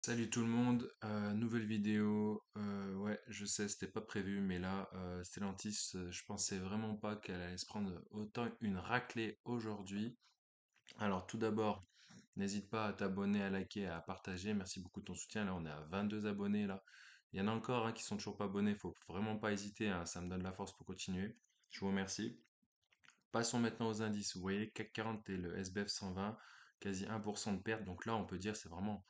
Salut tout le monde, nouvelle vidéo. Ouais, je sais, c'était pas prévu, mais là, Stellantis, je pensais vraiment pas qu'elle allait se prendre autant une raclée aujourd'hui. Alors, tout d'abord, n'hésite pas à t'abonner, à liker, à partager. Merci beaucoup de ton soutien. Là, on est à 22 abonnés là. Il y en a encore qui sont toujours pas abonnés. Faut vraiment pas hésiter, hein, ça me donne la force pour continuer. Je vous remercie. Passons maintenant aux indices. Vous voyez, CAC 40 et le SBF 120, quasi 1% de perte. Donc là, on peut dire c'est vraiment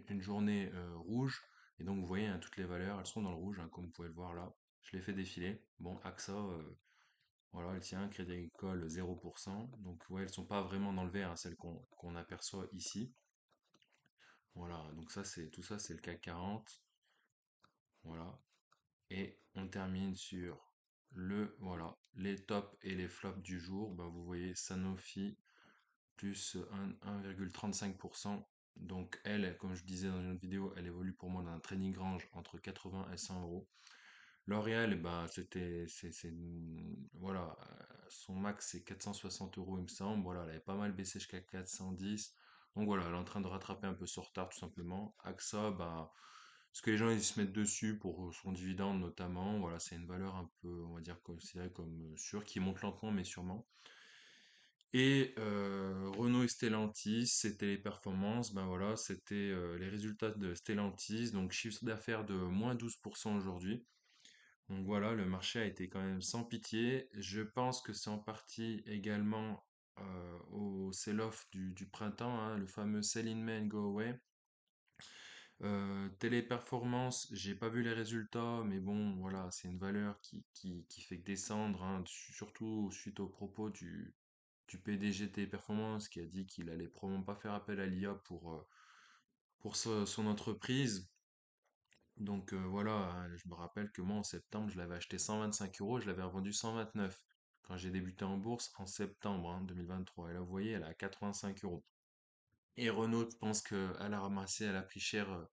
une journée rouge. Et donc, vous voyez, hein, toutes les valeurs, elles sont dans le rouge, hein, comme vous pouvez le voir là. Je les fais défiler. Bon, AXA, voilà, elle tient. Crédit Agricole, 0%. Donc, ouais, elles sont pas vraiment dans le vert, hein, celles qu'on aperçoit ici. Voilà, donc ça, c'est tout ça, c'est le CAC 40. Voilà. Et on termine sur voilà, les tops et les flops du jour. Ben, vous voyez Sanofi, plus 1,35%. Donc elle, comme je disais dans une autre vidéo, elle évolue pour moi dans un trading range entre 80 et 100 euros. L'Oréal, eh ben, voilà, son max c'est 460 euros il me semble. Voilà, elle avait pas mal baissé jusqu'à 410. Donc voilà, elle est en train de rattraper un peu son retard tout simplement. AXA, bah, ce que les gens ils se mettent dessus pour son dividende notamment, voilà, c'est une valeur un peu, on va dire, considérée comme sûre, qui monte lentement mais sûrement. Et Renault et Stellantis, c'était les performances. Ben voilà, c'était les résultats de Stellantis. Donc chiffre d'affaires de moins 12% aujourd'hui. Donc voilà, le marché a été quand même sans pitié. Je pense que c'est en partie également au sell-off du printemps, hein, le fameux Sell in May and Go Away. Téléperformance, j'ai pas vu les résultats, mais bon, voilà, c'est une valeur qui fait que descendre, hein, surtout suite aux propos du PDG de Téléperformance qui a dit qu'il allait probablement pas faire appel à l'IA pour son entreprise. Donc voilà, hein, je me rappelle que moi en septembre, je l'avais acheté 125 euros, je l'avais revendu 129 quand j'ai débuté en bourse en septembre 2023. Et là, vous voyez, elle est à 85 euros. Et Renault, je pense qu'elle a ramassé, elle a pris cher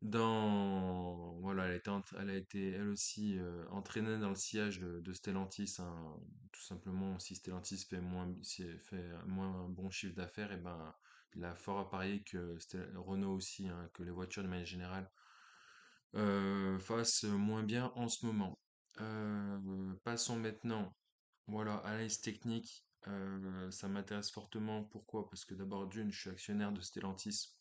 voilà, elle a été elle aussi entraînée dans le sillage de Stellantis, hein. Tout simplement, si Stellantis fait moins bon chiffre d'affaires, et ben il a fort à parier que Renault aussi, hein, que les voitures de manière générale fassent moins bien en ce moment. Passons maintenant, voilà, analyse technique. Ça m'intéresse fortement. Pourquoi? Parce que d'abord d'une, je suis actionnaire de Stellantis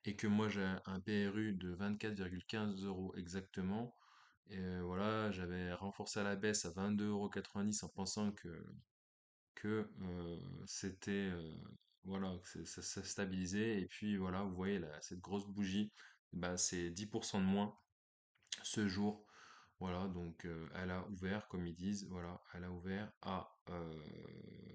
et que moi j'ai un PRU de 24,15 euros exactement. Et voilà, j'avais renforcé à la baisse à 22,90 € en pensant que c'était voilà, que ça stabilisait. Et puis voilà, vous voyez là, cette grosse bougie, bah, c'est 10% de moins ce jour. Voilà, donc elle a ouvert, comme ils disent, voilà, elle a ouvert à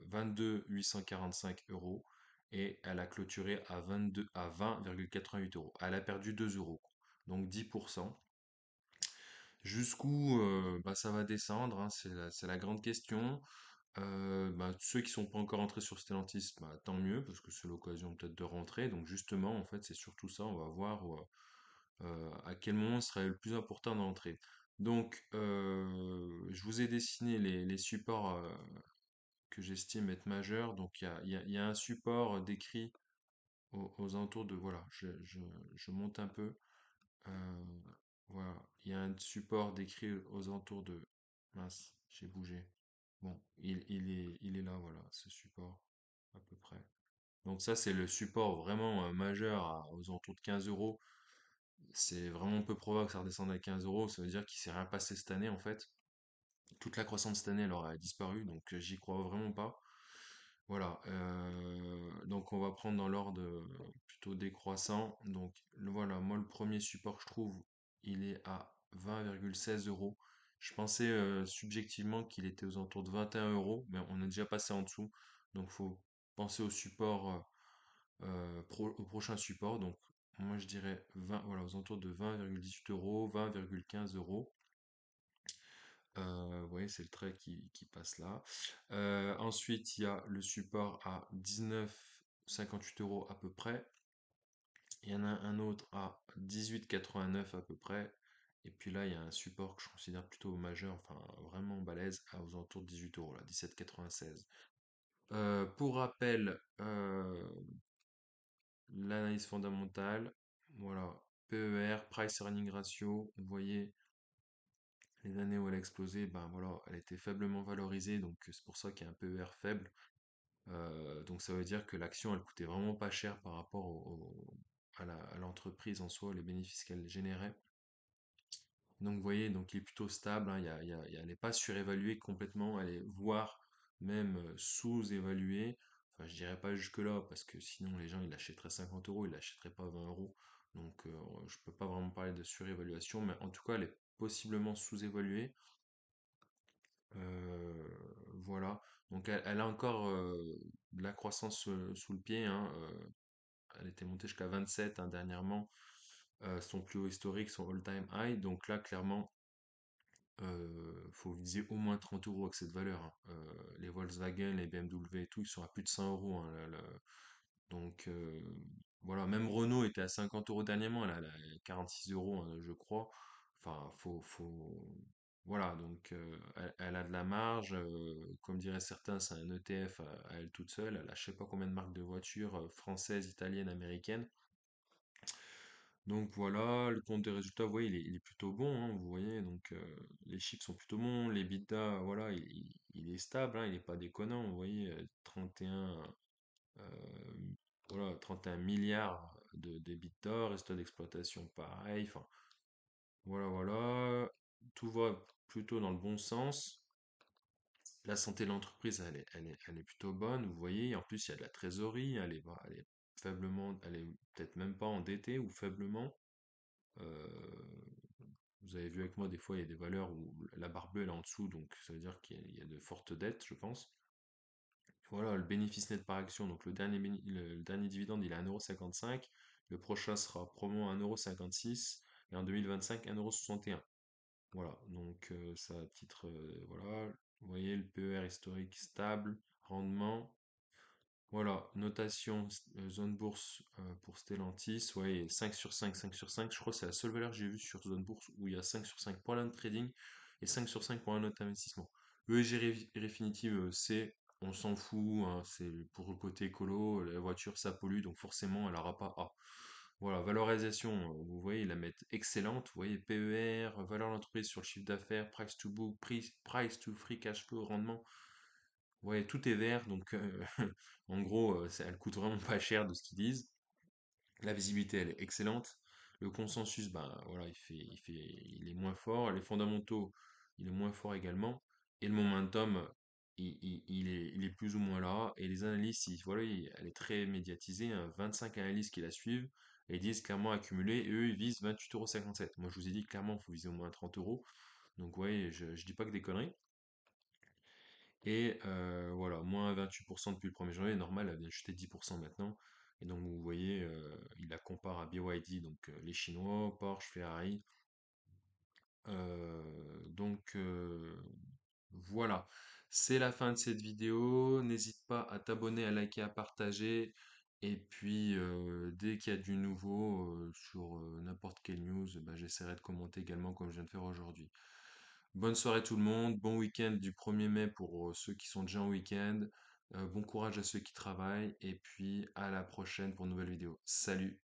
22 845 euros et elle a clôturé à 20,88 euros. Elle a perdu 2 euros, donc 10%. Jusqu'où bah, ça va descendre, hein, c'est la grande question. Bah, ceux qui sont pas encore entrés sur Stellantis, bah, tant mieux, parce que c'est l'occasion peut-être de rentrer. Donc justement, en fait, c'est surtout ça, on va voir à quel moment serait le plus important d'entrer. Donc, je vous ai dessiné les supports que j'estime être majeurs. Donc, il y a un support décrit aux alentours de... Voilà, je monte un peu. Euh, voilà, il y a un support décrit aux alentours de... Mince, j'ai bougé. Bon, il est là, voilà, ce support, à peu près. Donc ça, c'est le support vraiment majeur aux alentours de 15 euros. C'est vraiment peu probable que ça redescende à 15 euros. Ça veut dire qu'il s'est rien passé cette année, en fait. Toute la croissance cette année, elle aurait disparu, donc j'y crois vraiment pas. Voilà. Donc on va prendre dans l'ordre plutôt décroissant. Donc voilà, moi le premier support que je trouve, il est à 20,16 euros. Je pensais subjectivement qu'il était aux alentours de 21 euros, mais on est déjà passé en dessous. Donc faut penser au support, au prochain support. Donc moi je dirais 20, voilà, aux alentours de 20,18 euros, 20,15 euros. Vous voyez, c'est le trait qui passe là. Ensuite, il y a le support à 19,58 euros à peu près. Il y en a un autre à 18,89 à peu près. Et puis là, il y a un support que je considère plutôt majeur, enfin vraiment balèze, aux alentours de 18 euros, là, 17,96. Pour rappel, l'analyse fondamentale, voilà, PER, Price Earning Ratio, vous voyez les années où elle a explosé, ben voilà, elle était faiblement valorisée, donc c'est pour ça qu'il y a un PER faible. Donc ça veut dire que l'action, elle coûtait vraiment pas cher par rapport à l'entreprise en soi, les bénéfices qu'elle générait. Donc vous voyez, donc il est plutôt stable, hein, elle n'est pas surévaluée complètement, elle est voire même sous-évaluée. Enfin, je dirais pas jusque-là, parce que sinon les gens ils l'achèteraient 50 euros, ils l'achèteraient pas 20 euros. Donc je peux pas vraiment parler de surévaluation, mais en tout cas elle est possiblement sous-évaluée. Euh, voilà. Donc elle a encore de la croissance sous le pied, hein, elle était montée jusqu'à 27 hein, dernièrement, son plus haut historique, son all-time high. Donc là, clairement, faut viser au moins 30 euros avec cette valeur, hein. Les Volkswagen, les BMW et tout, ils sont à plus de 100 euros, hein, donc voilà, même Renault était à 50 euros dernièrement, elle a 46 euros, hein, je crois. Enfin, voilà, donc elle a de la marge. Comme diraient certains, c'est un ETF à elle toute seule. Elle a je sais pas combien de marques de voitures françaises, italiennes, américaines. Donc voilà, le compte des résultats, vous voyez, il est plutôt bon, hein, vous voyez, donc les chiffres sont plutôt bons, l'EBITDA, voilà, il est stable, hein, il n'est pas déconnant, vous voyez, 31, voilà, 31 milliards d'EBITDA, résultat d'exploitation pareil, enfin, voilà, voilà, tout va plutôt dans le bon sens. La santé de l'entreprise, elle est plutôt bonne, vous voyez, en plus il y a de la trésorerie, elle est faiblement, elle est peut-être même pas endettée ou faiblement. Euh, Vous avez vu avec moi, des fois, il y a des valeurs où la barre bleue elle est en dessous, donc ça veut dire qu'il y a de fortes dettes, je pense. Voilà, le bénéfice net par action, donc le dernier dividende, il est à 1,55 €. Le prochain sera probablement 1,56 € et en 2025, 1,61 €. Voilà, donc ça à titre, voilà, vous voyez le PER historique stable, rendement. Voilà, notation zone bourse pour Stellantis, ouais, 5 sur 5, 5 sur 5. Je crois que c'est la seule valeur que j'ai vue sur zone bourse où il y a 5 sur 5 pour l'un trading et 5 sur 5 pour un autre investissement. ESG Refinitiv, on s'en fout, hein, c'est pour le côté écolo, la voiture ça pollue, donc forcément elle n'aura pas A. Voilà, valorisation, vous voyez, ils la mettent excellente, vous voyez, PER, valeur d'entreprise sur le chiffre d'affaires, price to book, price to free cash flow, rendement. Ouais, tout est vert, donc en gros, elle coûte vraiment pas cher de ce qu'ils disent. La visibilité, elle est excellente. Le consensus, bah voilà, il est moins fort. Les fondamentaux, il est moins fort également. Et le momentum, il est plus ou moins là. Et les analystes, voilà, elle est très médiatisée, hein. 25 analystes qui la suivent et ils disent clairement accumulé. Et eux, ils visent 28,57 €. Moi, je vous ai dit clairement, il faut viser au moins 30 euros. Donc, ouais, je dis pas que des conneries. Et voilà, moins 28% depuis le 1er janvier, normal, elle vient chuter 10% maintenant. Et donc vous voyez, il la compare à BYD, donc les Chinois, Porsche, Ferrari. Voilà, c'est la fin de cette vidéo. N'hésite pas à t'abonner, à liker, à partager. Et puis dès qu'il y a du nouveau sur n'importe quelle news, bah, j'essaierai de commenter également comme je viens de faire aujourd'hui. Bonne soirée tout le monde, bon week-end du 1er mai pour ceux qui sont déjà en week-end. Bon courage à ceux qui travaillent et puis à la prochaine pour une nouvelle vidéo. Salut!